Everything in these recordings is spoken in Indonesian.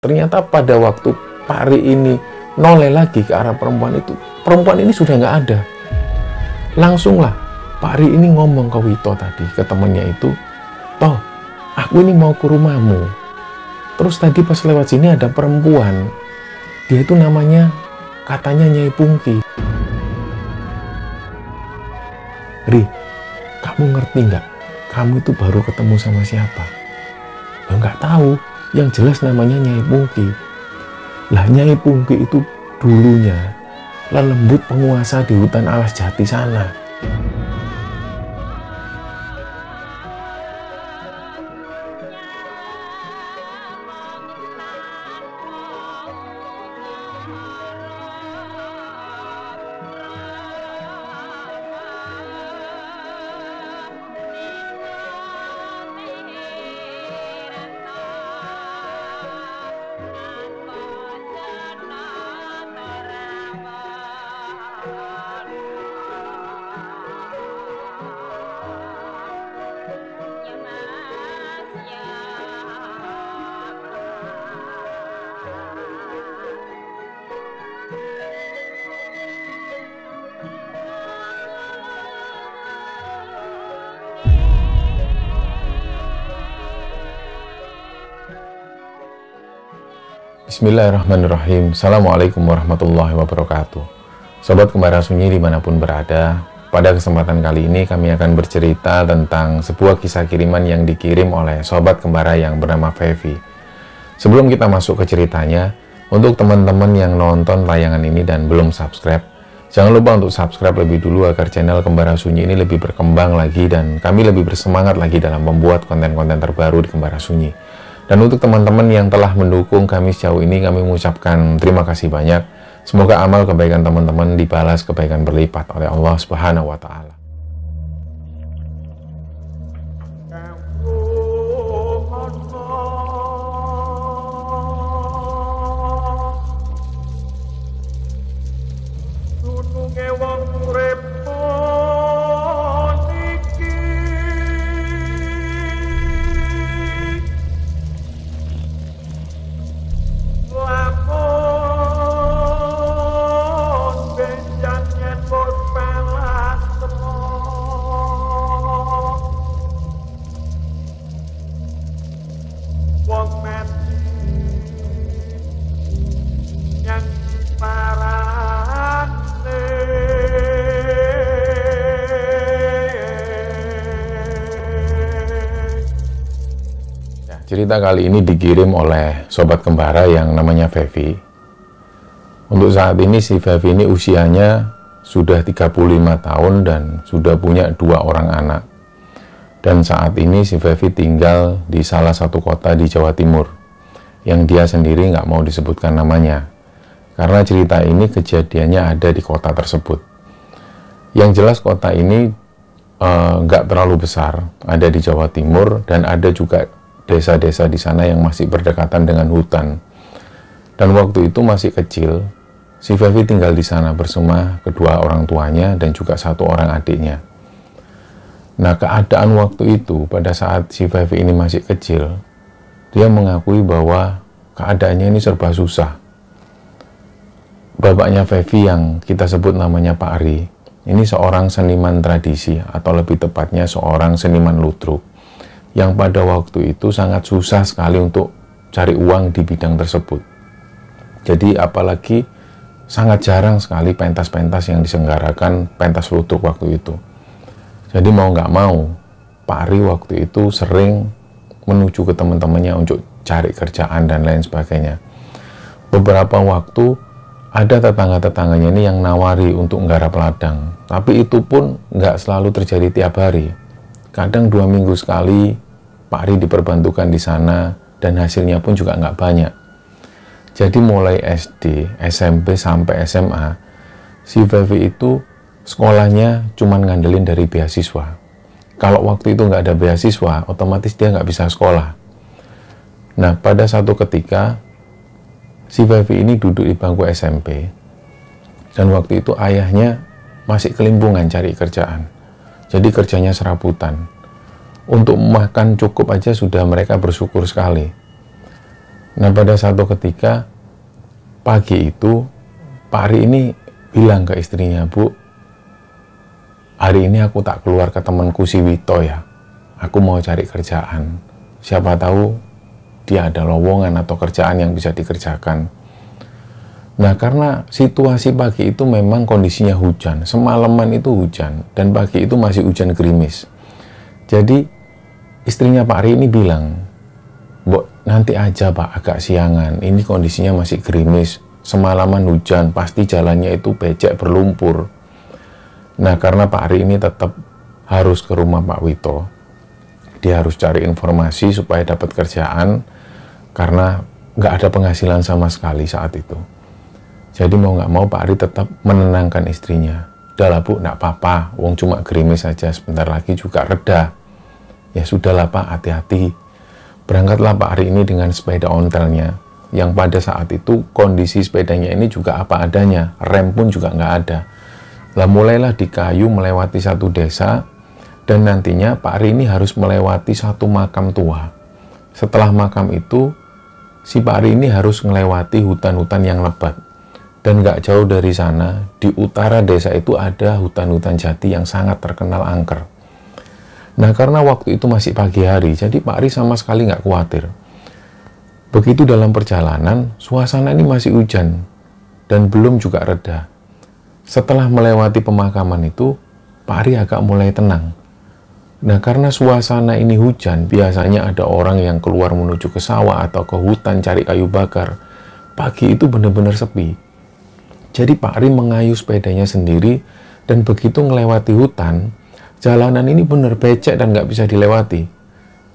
Ternyata pada waktu Pak Ri ini noleh lagi ke arah perempuan itu, perempuan ini sudah nggak ada. Langsunglah Pak Ri ini ngomong ke Wito tadi, ke temennya itu, "Toh, aku ini mau ke rumahmu. Terus tadi pas lewat sini ada perempuan. Dia itu namanya, katanya Nyai Pungki. Ri, kamu ngerti nggak? Kamu itu baru ketemu sama siapa?" "Ya nggak tahu. Yang jelas namanya Nyai Pungki." Lah Nyai Pungki itu dulunya lelembut penguasa di hutan alas jati sana. Bismillahirrahmanirrahim. Assalamualaikum warahmatullahi wabarakatuh. Sobat Kembara Sunyi dimanapun berada, pada kesempatan kali ini kami akan bercerita tentang sebuah kisah kiriman yang dikirim oleh Sobat Kembara yang bernama Fevi. Sebelum kita masuk ke ceritanya, untuk teman-teman yang nonton tayangan ini dan belum subscribe, jangan lupa untuk subscribe lebih dulu agar channel Kembara Sunyi ini lebih berkembang lagi dan kami lebih bersemangat lagi dalam membuat konten-konten terbaru di Kembara Sunyi. Dan untuk teman-teman yang telah mendukung kami sejauh ini, kami mengucapkan terima kasih banyak. Semoga amal kebaikan teman-teman dibalas kebaikan berlipat oleh Allah Subhanahu wa Ta'ala. Cerita kali ini dikirim oleh Sobat Kembara yang namanya Fevi. Untuk saat ini si Fevi ini usianya sudah 35 tahun dan sudah punya 2 orang anak. Dan saat ini si Fevi tinggal di salah satu kota di Jawa Timur, yang dia sendiri nggak mau disebutkan namanya. Karena cerita ini kejadiannya ada di kota tersebut. Yang jelas kota ini nggak terlalu besar, ada di Jawa Timur dan ada juga desa-desa di sana yang masih berdekatan dengan hutan. Dan waktu itu masih kecil, si Fevi tinggal di sana bersama kedua orang tuanya dan juga 1 orang adiknya. Nah, keadaan waktu itu pada saat si Fevi ini masih kecil, dia mengakui bahwa keadaannya ini serba susah. Bapaknya Fevi yang kita sebut namanya Pak Ri, ini seorang seniman tradisi atau lebih tepatnya seorang seniman ludruk, yang pada waktu itu sangat susah sekali untuk cari uang di bidang tersebut. Jadi apalagi sangat jarang sekali pentas-pentas yang diselenggarakan pentas ludruk waktu itu. Jadi mau nggak mau, Pak Ri waktu itu sering menuju ke teman-temannya untuk cari kerjaan dan lain sebagainya. Beberapa waktu ada tetangga-tetangganya ini yang nawari untuk nggarap ladang, tapi itu pun nggak selalu terjadi tiap hari. Kadang 2 minggu sekali Pak Ri diperbantukan di sana dan hasilnya pun juga nggak banyak. Jadi mulai SD, SMP sampai SMA, si Fevi itu sekolahnya cuman ngandelin dari beasiswa. Kalau waktu itu nggak ada beasiswa, otomatis dia nggak bisa sekolah. Nah, pada satu ketika si Fevi ini duduk di bangku SMP dan waktu itu ayahnya masih kelimpungan cari kerjaan. Jadi kerjanya serabutan. Untuk makan cukup aja sudah mereka bersyukur sekali. Nah, pada satu ketika pagi itu Pak Ari ini bilang ke istrinya, "Bu, hari ini aku tak keluar ke temanku si Wito ya. Aku mau cari kerjaan. Siapa tahu dia ada lowongan atau kerjaan yang bisa dikerjakan." Nah, karena situasi pagi itu memang kondisinya hujan. Semalaman itu hujan dan pagi itu masih hujan gerimis. Jadi istrinya Pak Ari ini bilang, "Mbok, nanti aja Pak, agak siangan. Ini kondisinya masih gerimis. Semalaman hujan, pasti jalannya itu becek berlumpur." Nah, karena Pak Ari ini tetap harus ke rumah Pak Wito. Dia harus cari informasi supaya dapat kerjaan, karena nggak ada penghasilan sama sekali saat itu. Jadi mau nggak mau Pak Ari tetap menenangkan istrinya. "Udahlah Bu, nggak apa-apa. Wong cuma gerimis saja, sebentar lagi juga reda. Ya sudahlah Pak, hati-hati." Berangkatlah Pak Ari ini dengan sepeda ontelnya, yang pada saat itu kondisi sepedanya ini juga apa adanya, rem pun juga nggak ada. Lah mulailah di kayu melewati satu desa, dan nantinya Pak Ari ini harus melewati satu makam tua. Setelah makam itu, si Pak Ari ini harus melewati hutan-hutan yang lebat. Dan nggak jauh dari sana, di utara desa itu ada hutan-hutan jati yang sangat terkenal angker. Nah, karena waktu itu masih pagi hari, jadi Pak Ari sama sekali nggak khawatir. Begitu dalam perjalanan, suasana ini masih hujan, dan belum juga reda. Setelah melewati pemakaman itu, Pak Ari agak mulai tenang. Nah, karena suasana ini hujan, biasanya ada orang yang keluar menuju ke sawah atau ke hutan cari kayu bakar. Pagi itu benar-benar sepi. Jadi Pak Ari mengayuh sepedanya sendiri, dan begitu melewati hutan, jalanan ini benar becek dan nggak bisa dilewati.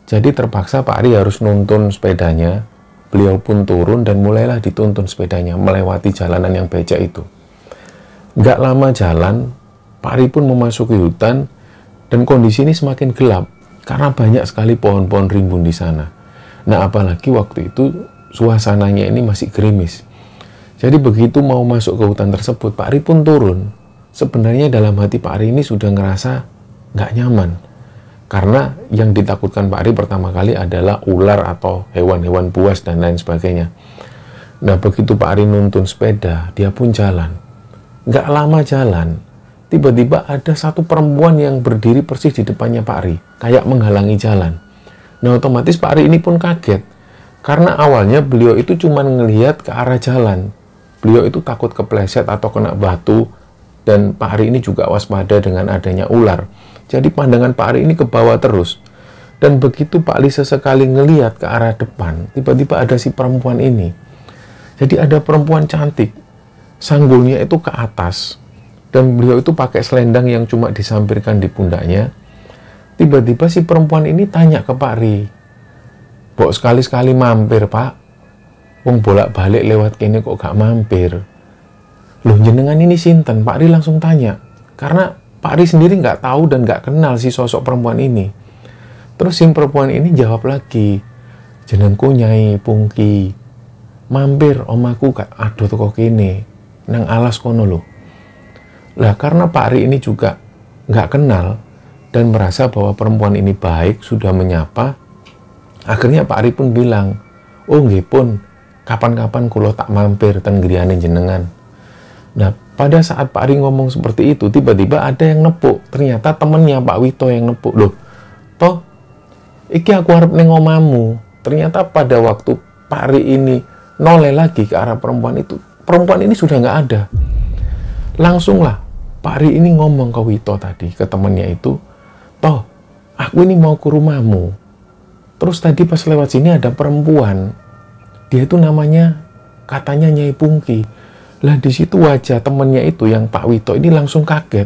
Jadi terpaksa Pak Ari harus nuntun sepedanya. Beliau pun turun dan mulailah dituntun sepedanya melewati jalanan yang becek itu. Nggak lama jalan, Pak Ari pun memasuki hutan, dan kondisi ini semakin gelap karena banyak sekali pohon-pohon rimbun di sana. Nah, apalagi waktu itu suasananya ini masih gerimis. Jadi begitu mau masuk ke hutan tersebut, Pak Ari pun turun. Sebenarnya dalam hati Pak Ari ini sudah ngerasa nggak nyaman. Karena yang ditakutkan Pak Ari pertama kali adalah ular atau hewan-hewan buas dan lain sebagainya. Nah, begitu Pak Ari nuntun sepeda, dia pun jalan. Nggak lama jalan, tiba-tiba ada satu perempuan yang berdiri persis di depannya Pak Ari, kayak menghalangi jalan. Nah, otomatis Pak Ari ini pun kaget. Karena awalnya beliau itu cuma ngelihat ke arah jalan. Beliau itu takut kepleset atau kena batu, dan Pak Ari ini juga waspada dengan adanya ular. Jadi pandangan Pak Ari ini ke bawah terus. Dan begitu Pak Ari sesekali ngelihat ke arah depan, tiba-tiba ada si perempuan ini. Jadi ada perempuan cantik, sanggulnya itu ke atas, dan beliau itu pakai selendang yang cuma disampirkan di pundaknya. Tiba-tiba si perempuan ini tanya ke Pak Ari, "Mbok sekali-sekali mampir Pak, wong bolak-balik lewat kene kok gak mampir." "Loh, jenengan ini sinten?" Pak Ari langsung tanya, karena Pak Ari sendiri nggak tahu dan nggak kenal si sosok perempuan ini. Terus si perempuan ini jawab lagi, "Jenengku Nyai Pungki. Mampir omaku gak aduh teko kene nang alas kono lho." Lah, karena Pak Ari ini juga nggak kenal dan merasa bahwa perempuan ini baik, sudah menyapa, akhirnya Pak Ari pun bilang, "Oh nggih pun, kapan-kapan kulo tak mampir ten griyane jenengan." Nah, pada saat Pak Ari ngomong seperti itu, tiba-tiba ada yang nepuk. Ternyata temennya Pak Wito yang nepuk. "Loh, toh, iki aku harap neng omamu." Ternyata pada waktu Pak Ari ini noleh lagi ke arah perempuan itu, perempuan ini sudah nggak ada. Langsunglah Pak Ari ini ngomong ke Wito tadi, ke temennya itu, "Toh, aku ini mau ke rumahmu. Terus tadi pas lewat sini ada perempuan. Dia itu namanya katanya Nyai Pungki." Lah di situ wajah temennya itu yang Pak Wito ini langsung kaget.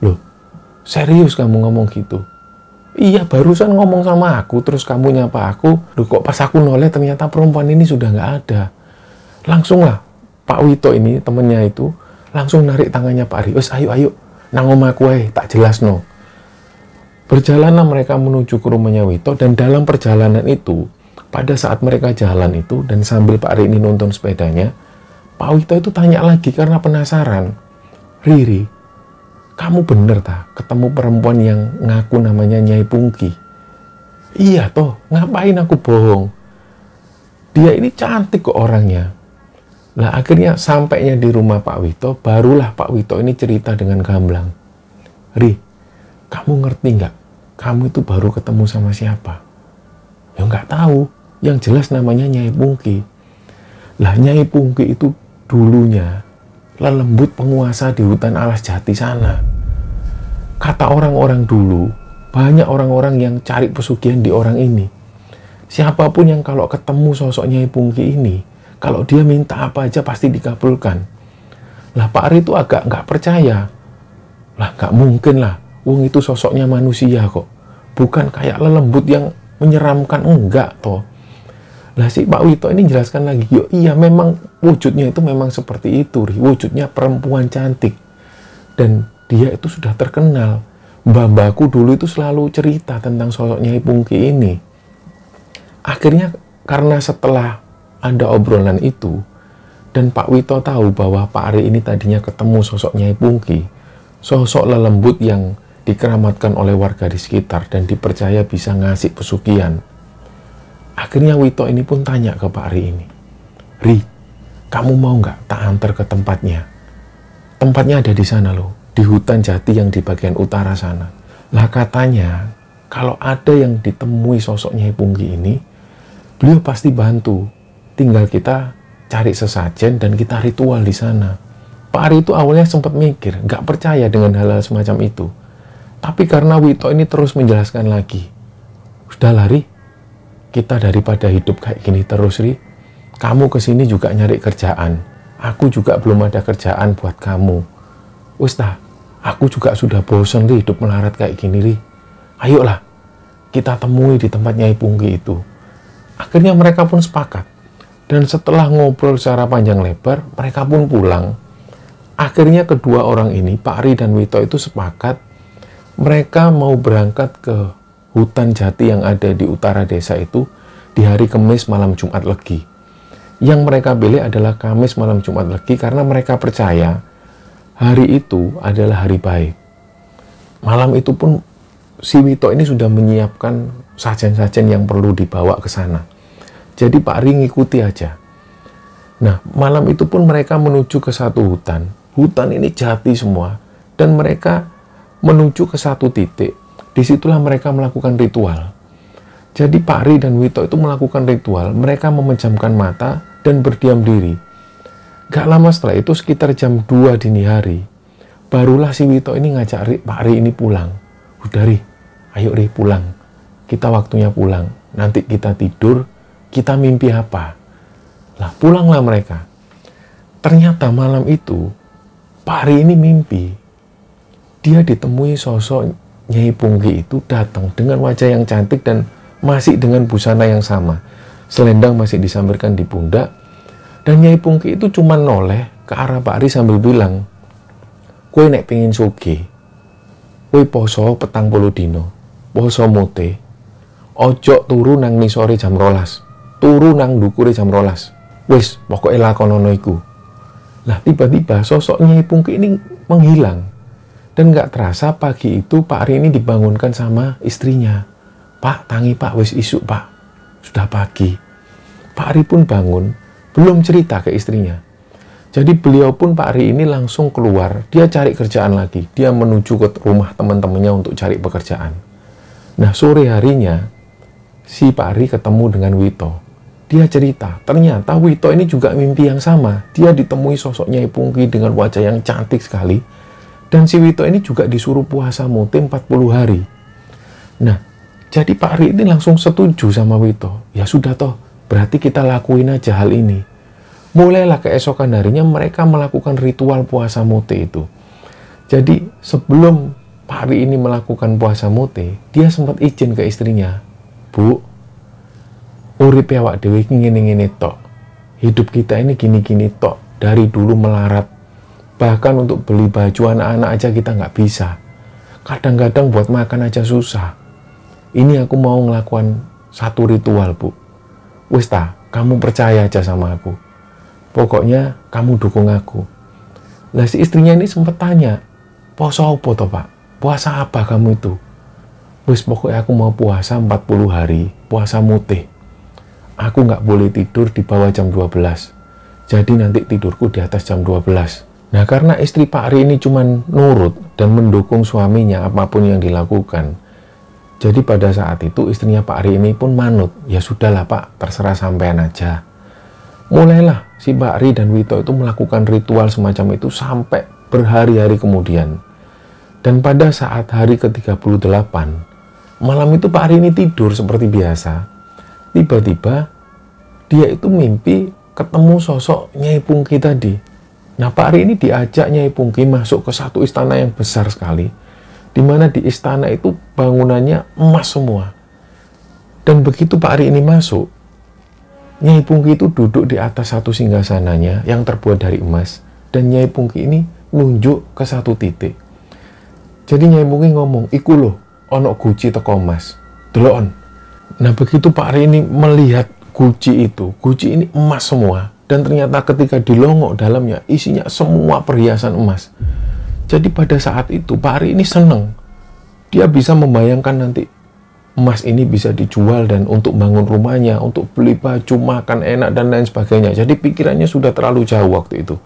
"Loh, serius kamu ngomong gitu?" "Iya, barusan ngomong sama aku, terus kamu nyapa aku. Loh, kok pas aku noleh ternyata perempuan ini sudah nggak ada." Langsunglah Pak Wito ini, temennya itu, langsung narik tangannya Pak Ari. "Wes, ayo, nang omahku ae, tak jelas no." Berjalanlah mereka menuju ke rumahnya Wito, dan dalam perjalanan itu, pada saat mereka jalan itu, dan sambil Pak Ari ini nonton sepedanya, Pak Wito itu tanya lagi karena penasaran, "Riri, kamu bener tak ketemu perempuan yang ngaku namanya Nyai Pungki?" "Iya toh, ngapain aku bohong? dia ini cantik kok orangnya. Lah akhirnya sampainya di rumah Pak Wito, barulah Pak Wito ini cerita dengan gamblang. Ri, kamu ngerti nggak? Kamu itu baru ketemu sama siapa? Ya nggak tahu. Yang jelas namanya Nyai Pungki. Lah Nyai Pungki itu dulunya lelembut penguasa di hutan Alas Jati sana. Kata orang-orang dulu, banyak orang-orang yang cari pesugihan di orang ini. Siapapun yang kalau ketemu sosok Nyai Pungki ini, kalau dia minta apa aja pasti dikabulkan. Lah Pak Ari itu agak nggak percaya. Lah nggak mungkin lah, wong itu sosoknya manusia kok. Bukan kayak lelembut yang menyeramkan, enggak toh. Lah si Pak Wito ini jelaskan lagi, yo iya memang wujudnya itu memang seperti itu, wujudnya perempuan cantik. Dan dia itu sudah terkenal. Mbak-mbakku dulu itu selalu cerita tentang sosok Nyai Pungki ini. Akhirnya karena setelah ada obrolan itu, dan Pak Wito tahu bahwa Pak Ari ini tadinya ketemu sosok Nyai Pungki, sosok lelembut yang dikeramatkan oleh warga di sekitar dan dipercaya bisa ngasih pesugihan. Akhirnya Wito ini pun tanya ke Pak Ari ini, Ri, kamu mau nggak tak antar ke tempatnya? Tempatnya ada di sana loh, di hutan jati yang di bagian utara sana. Lah katanya, kalau ada yang ditemui sosok Nyai Pungki ini, beliau pasti bantu. Tinggal kita cari sesajen dan kita ritual di sana. Pak Ari itu awalnya sempat mikir, nggak percaya dengan hal-hal semacam itu. Tapi karena Wito ini terus menjelaskan lagi, udah lari, kita daripada hidup kayak gini terus, Ri. Kamu kesini juga nyari kerjaan. Aku juga belum ada kerjaan buat kamu. Wis dah, aku juga sudah bosen, Ri, hidup melarat kayak gini, Ri. Ayolah, kita temui di tempat Nyai Pungki itu. Akhirnya mereka pun sepakat. Dan setelah ngobrol secara panjang lebar, mereka pun pulang. Akhirnya kedua orang ini, Pak Ari dan Wito itu sepakat. Mereka mau berangkat ke hutan jati yang ada di utara desa itu di hari Kamis malam Jumat Legi. Yang mereka pilih adalah Kamis malam Jumat Legi karena mereka percaya hari itu adalah hari baik. Malam itu pun si Wito ini sudah menyiapkan sajen-sajen yang perlu dibawa ke sana. Jadi Pak Ari ngikuti aja. Nah, malam itu pun mereka menuju ke satu hutan. Hutan ini jati semua. Dan mereka menuju ke satu titik. Disitulah mereka melakukan ritual. Jadi Pak Ari dan Wito itu melakukan ritual. Mereka memejamkan mata dan berdiam diri. Gak lama setelah itu, sekitar jam 2 dini hari, barulah si Wito ini ngajak Pak Ari ini pulang. Udah Ri, ayo Ri pulang. Kita waktunya pulang. Nanti kita tidur, kita mimpi apa? Lah pulanglah mereka. Ternyata malam itu, Pak Ari ini mimpi. Dia ditemui sosok Nyai Pungki itu datang dengan wajah yang cantik dan masih dengan busana yang sama. Selendang masih disambarkan di pundak. Dan Nyai Pungki itu cuma noleh ke arah Pak Ari sambil bilang, "Kowe nek pengen sugih, kowe poso 40 dino, poso mute, ojo turu nang nisore jam 12, turu nang ndukure jam 12. Wis, pokoke lakonono iku." Lah tiba-tiba sosok Nyai Pungki ini menghilang. Dan nggak terasa pagi itu Pak Ari ini dibangunkan sama istrinya. "Pak, tangi Pak, wis isuk Pak. Sudah pagi." Pak Ari pun bangun, belum cerita ke istrinya. Jadi beliau pun Pak Ari ini langsung keluar. Dia cari kerjaan lagi. Dia menuju ke rumah teman-temannya untuk cari pekerjaan. Nah sore harinya, si Pak Ari ketemu dengan Wito. Dia cerita, ternyata Wito ini juga mimpi yang sama. Dia ditemui sosok Nyai Pungki dengan wajah yang cantik sekali. Dan si Wito ini juga disuruh puasa mute 40 hari. Nah, jadi Pak Ari ini langsung setuju sama Wito. Ya sudah toh, berarti kita lakuin aja hal ini. Mulailah keesokan harinya mereka melakukan ritual puasa mute itu. Jadi sebelum Pak Ari ini melakukan puasa mute, dia sempat izin ke istrinya. "Bu, uripe awak dhewe iki ngene-ngene tok. Hidup kita ini gini-gini tok. Dari dulu melarat. Bahkan untuk beli baju anak-anak aja kita nggak bisa. Kadang-kadang buat makan aja susah. Ini aku mau ngelakukan satu ritual, Bu. Wis ta, kamu percaya aja sama aku. Pokoknya kamu dukung aku." Lah si istrinya ini sempat tanya, "Poso apa toh Pak? Puasa apa kamu itu?" "Wis pokoknya aku mau puasa 40 hari, puasa mutih." aku nggak boleh tidur di bawah jam 12. Jadi nanti tidurku di atas jam 12. Nah, karena istri Pak Ari ini cuman nurut dan mendukung suaminya apapun yang dilakukan. Jadi pada saat itu istrinya Pak Ari ini pun manut. Ya sudahlah Pak, terserah sampean aja. Mulailah si Pak Ari dan Wito itu melakukan ritual semacam itu sampai berhari-hari kemudian. Dan pada saat hari ke-38, malam itu Pak Ari ini tidur seperti biasa. Tiba-tiba dia itu mimpi ketemu sosok Nyai Pungki tadi. Nah, Pak Ari ini diajak Nyai Pungki masuk ke satu istana yang besar sekali, di mana di istana itu bangunannya emas semua. Dan begitu Pak Ari ini masuk, Nyai Pungki itu duduk di atas satu singgasananya yang terbuat dari emas, dan Nyai Pungki ini nunjuk ke satu titik. Jadi Nyai Pungki ngomong, "Iku loh, ono guci teko emas, delokon." Nah, begitu Pak Ari ini melihat guci itu, guci ini emas semua. Dan ternyata ketika dilongok dalamnya isinya semua perhiasan emas. Jadi pada saat itu Pak Ari ini seneng. Dia bisa membayangkan nanti emas ini bisa dijual dan untuk bangun rumahnya, untuk beli baju, makan enak dan lain sebagainya. Jadi pikirannya sudah terlalu jauh waktu itu.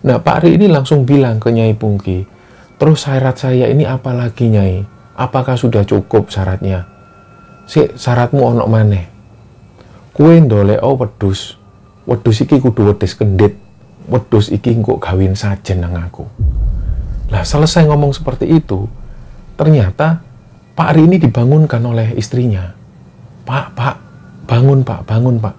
Nah, Pak Ari ini langsung bilang ke Nyai Pungki, "Terus syarat saya ini apa lagi Nyai? Apakah sudah cukup syaratnya?" "Syaratmu ono maneh. Kue ndoleo wedhus. Wedhus iki kudu wedhus kendit. Wedhus iki engko gawin sajen nang aku." Lah, selesai ngomong seperti itu, ternyata Pak Ari ini dibangunkan oleh istrinya. Pak, bangun Pak, bangun Pak."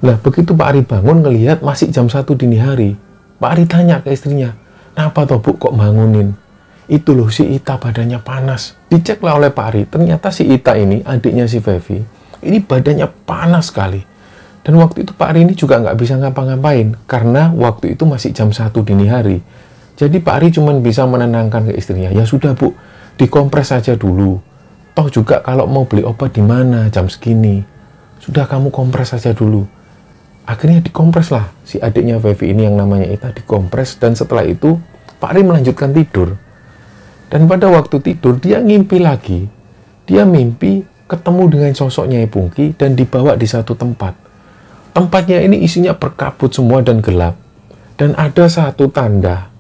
Lah, begitu Pak Ari bangun ngelihat masih jam 1 dini hari. Pak Ari tanya ke istrinya, "Kenapa toh Bu kok bangunin?" "Itu loh si Ita badannya panas." Diceklah oleh Pak Ari, ternyata si Ita ini, adiknya si Fevi, ini badannya panas sekali. Dan waktu itu Pak Ari ini juga nggak bisa ngapa-ngapain, karena waktu itu masih jam 1 dini hari. Jadi Pak Ari cuma bisa menenangkan ke istrinya, "Ya sudah Bu, dikompres saja dulu. Toh juga kalau mau beli obat di mana jam segini. Sudah kamu kompres saja dulu." Akhirnya dikompres lah si adiknya Fevi ini yang namanya Ita, dikompres. Dan setelah itu Pak Ari melanjutkan tidur. Dan pada waktu tidur dia ngimpi lagi. Dia mimpi ketemu dengan sosok Nyai Pungki dan dibawa di satu tempat. Tempatnya ini isinya berkabut semua dan gelap. Dan ada satu tanda.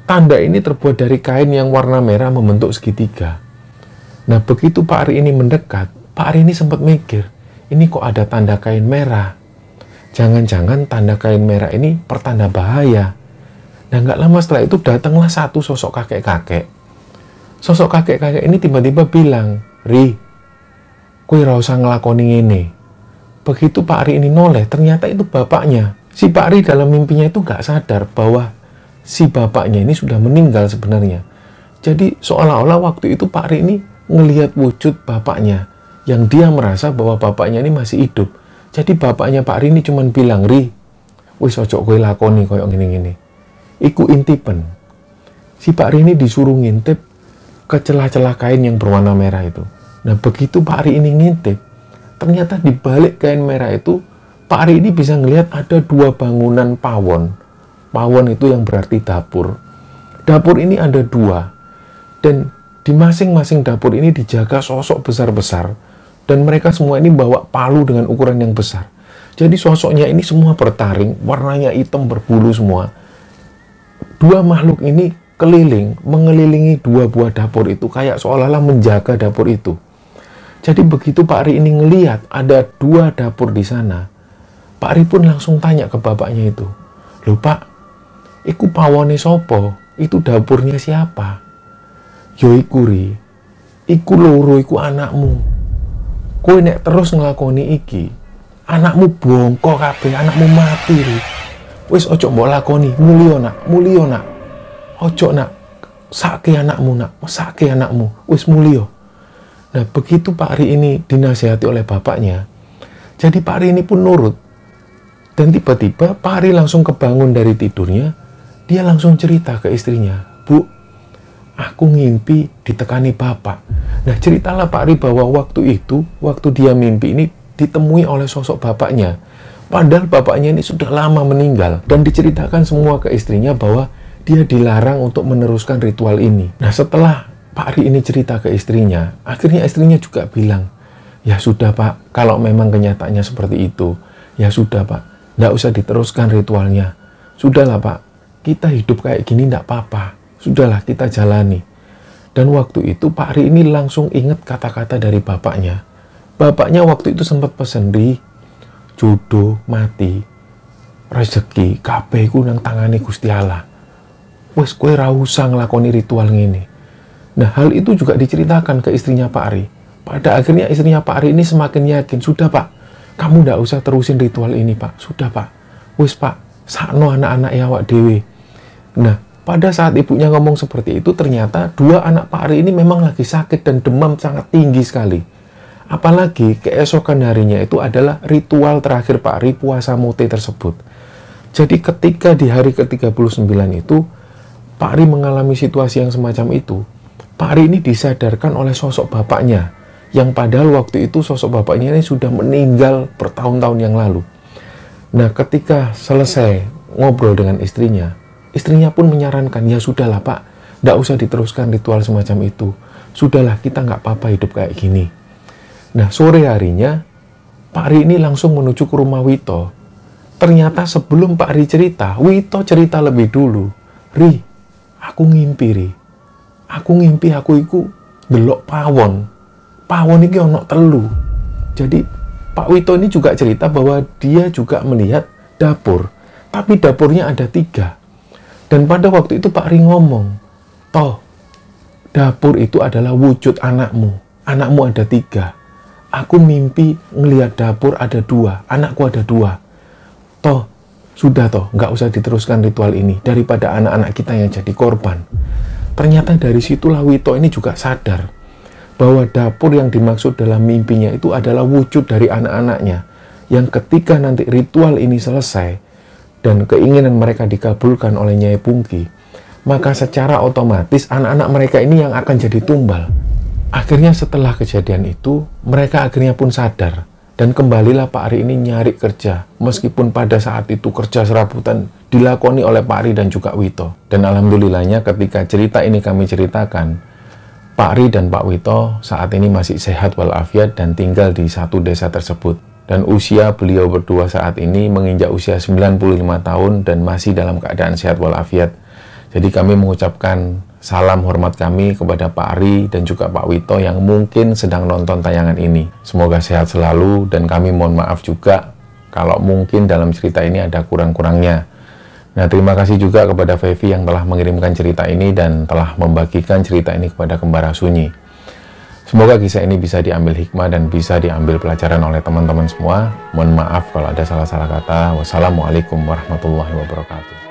Tanda ini terbuat dari kain yang warna merah membentuk segitiga. Nah, begitu Pak Ari ini mendekat, Pak Ari ini sempat mikir, ini kok ada tanda kain merah? Jangan-jangan tanda kain merah ini pertanda bahaya. Nah, nggak lama setelah itu datanglah satu sosok kakek-kakek. Sosok kakek-kakek ini tiba-tiba bilang, "Ri, kowe ora usah nglakoni ngene." Begitu Pak Ari ini noleh, ternyata itu bapaknya. Si Pak Ari dalam mimpinya itu nggak sadar bahwa si bapaknya ini sudah meninggal sebenarnya. Jadi seolah-olah waktu itu Pak Ari ini ngelihat wujud bapaknya, yang dia merasa bahwa bapaknya ini masih hidup. Jadi bapaknya Pak Ari ini cuma bilang, "Ri, wis ojo kowe lakoni koyo ngene-ngene. Iku intipen." Si Pak Ari ini disuruh ngintip ke celah-celah kain yang berwarna merah itu. Nah, begitu Pak Ari ini ngintip, ternyata di balik kain merah itu, Pak Ari ini bisa ngelihat ada dua bangunan pawon. Pawon itu yang berarti dapur. Dapur ini ada dua. Dan di masing-masing dapur ini dijaga sosok besar-besar. Dan mereka semua ini bawa palu dengan ukuran yang besar. Jadi sosoknya ini semua bertaring, warnanya hitam berbulu semua. Dua makhluk ini keliling, mengelilingi dua buah dapur itu, kayak seolah-olah menjaga dapur itu. Jadi begitu Pak Ari ini ngelihat ada dua dapur di sana, Pak Ari pun langsung tanya ke bapaknya itu, "Loh Pak, iku pawone sopo? Itu dapurnya siapa?" "Yo iku Ri, iku loro iku anakmu. Kowe nek terus nglakoni iki, anakmu bongko kabeh, anakmu mati Ri. Wis ojo mbok lakoni, mulya nak. Ojo nak, sake anakmu nak, sake anakmu, wis mulya." Nah, begitu Pak Ari ini dinasihati oleh bapaknya, jadi Pak Ari ini pun nurut. Dan tiba-tiba Pak Ari langsung kebangun dari tidurnya, dia langsung cerita ke istrinya, "Bu, aku ngimpi ditekani bapak." Nah, ceritalah Pak Ari bahwa waktu itu, waktu dia mimpi ini ditemui oleh sosok bapaknya. Padahal bapaknya ini sudah lama meninggal. Dan diceritakan semua ke istrinya bahwa dia dilarang untuk meneruskan ritual ini. Nah, setelah Pak Ari ini cerita ke istrinya, akhirnya istrinya juga bilang, Ya sudah Pak, kalau memang kenyataannya seperti itu, ya sudah Pak, nggak usah diteruskan ritualnya. Sudahlah Pak, kita hidup kayak gini nggak apa-apa. Sudahlah, kita jalani. Dan waktu itu Pak Ari ini langsung ingat kata-kata dari bapaknya. Bapaknya waktu itu sempat pesen, Ri, jodoh, mati, rezeki, kabeh iku nang tangane Gusti Allah. Wes kowe ra usah nglakoni ritual ngene. Nah, hal itu juga diceritakan ke istrinya Pak Ari. Pada akhirnya istrinya Pak Ari ini semakin yakin, sudah Pak, kamu ndak usah terusin ritual ini Pak. Sudah Pak, wis Pak, sakno anak-anak ya awak dewe. Nah, pada saat ibunya ngomong seperti itu, ternyata dua anak Pak Ari ini memang lagi sakit dan demam sangat tinggi sekali. Apalagi keesokan harinya itu adalah ritual terakhir Pak Ari puasa mute tersebut. Jadi ketika di hari ke-39 itu, Pak Ari mengalami situasi yang semacam itu. Pak Ari ini disadarkan oleh sosok bapaknya, yang padahal waktu itu sosok bapaknya ini sudah meninggal bertahun-tahun yang lalu. Nah, ketika selesai ngobrol dengan istrinya pun menyarankan, ya sudahlah Pak, nggak usah diteruskan ritual semacam itu. Sudahlah, kita nggak apa-apa hidup kayak gini. Nah, sore harinya, Pak Ari ini langsung menuju ke rumah Wito. Ternyata sebelum Pak Ari cerita, Wito cerita lebih dulu. Ri, aku ngimpi, Ri. Aku ngimpi aku iku delok pawon. Pawon iki ono telu. Jadi Pak Wito ini juga cerita bahwa dia juga melihat dapur, tapi dapurnya ada 3. Dan pada waktu itu Pak Ri ngomong, toh dapur itu adalah wujud anakmu. Anakmu ada 3. Aku mimpi ngelihat dapur ada 2, anakku ada 2. Toh sudah toh, nggak usah diteruskan ritual ini daripada anak-anak kita yang jadi korban. Ternyata dari situlah Wito ini juga sadar bahwa dapur yang dimaksud dalam mimpinya itu adalah wujud dari anak-anaknya, yang ketika nanti ritual ini selesai dan keinginan mereka dikabulkan oleh Nyai Pungki, maka secara otomatis anak-anak mereka ini yang akan jadi tumbal. Akhirnya setelah kejadian itu, mereka akhirnya pun sadar, dan kembalilah Pak Ari ini nyari kerja, meskipun pada saat itu kerja serabutan dilakoni oleh Pak Ari dan juga Wito. Dan alhamdulillahnya ketika cerita ini kami ceritakan, Pak Ari dan Pak Wito saat ini masih sehat walafiat dan tinggal di satu desa tersebut. Dan usia beliau berdua saat ini menginjak usia 95 tahun dan masih dalam keadaan sehat walafiat. Jadi kami mengucapkan salam hormat kami kepada Pak Ari dan juga Pak Wito yang mungkin sedang nonton tayangan ini. Semoga sehat selalu, dan kami mohon maaf juga kalau mungkin dalam cerita ini ada kurang-kurangnya. Nah, terima kasih juga kepada Fevi yang telah mengirimkan cerita ini dan telah membagikan cerita ini kepada Kembara Sunyi. Semoga kisah ini bisa diambil hikmah dan bisa diambil pelajaran oleh teman-teman semua. Mohon maaf kalau ada salah-salah kata. Wassalamualaikum warahmatullahi wabarakatuh.